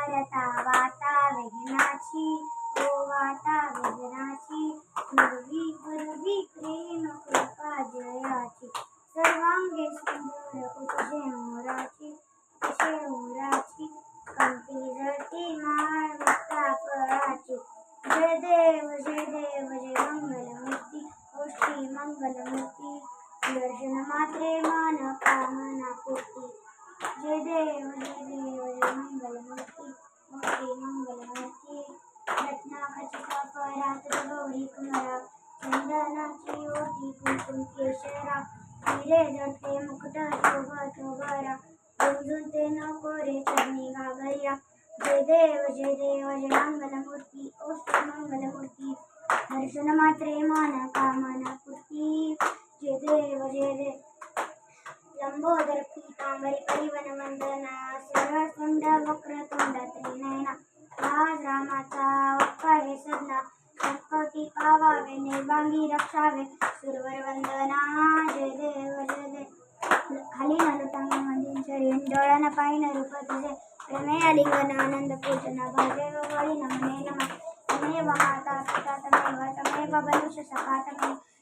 करता वाता वेदनाची ओ वाता वेदनाची गुरुवी गुरुवी प्रेम कृपा जयाची सर्वांगे सुंदर उपजे मोराची कंठी जळती माळ मुक्ता फळाची जय देव जय देव जय मंगलमूर्ती ओ श्री मंगलमूर्ती दर्शन मात्रे मन कामना पूर्ती जय देव जय मंगलमूर्ती ओ श्री मंगलमूर्ती रत्नाखचिता परात गौरी कुमारा चंदनाची ओटी कुंकुम केशरा हिरे जडते मुकुट शोभत बरा गुंजून नको रे चरणी घागरिया जय देव जय मंगलमूर्ती ओ श्री मंगलमूर्ती दर्शन मात्रे मन कामना पूर्ती जय देव लंबोदर पीतांबरी परिवन वंदना सरसुंड वक्रतुंड त्रिनयना आज रामाचा ओक्का हे सदना संकटी पावावे निर्भांगी रक्षावे सुरवर वंदना जय देव खाली नलुटांग मंदिर डोळ्यानं पाहिन रूप तुझे प्रमेय लिंगन आनंद पूजना भाजे वळी नमने नमः तमेव माता पिता तमेव बलुष सखा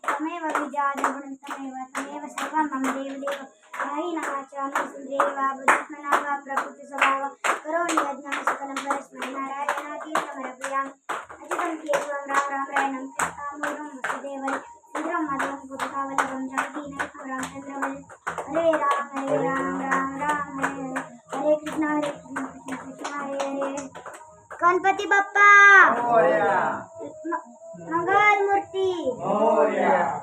तमेव विद्या द्रविणं तमेव सर्वं मम देव आई नामाच्या सुदेवा बुद्धनावा प्रकृती स्वभाव करोमि यज्ञं सकलं परस्मै नारायणाति समर्पयामि अचितं केशवं रामरायणं कृष्णामूलं वसुदेवरे सुंदरं माधवं गोपिकावल्लभं जगदीनाथं रामचन्द्रं हरे राम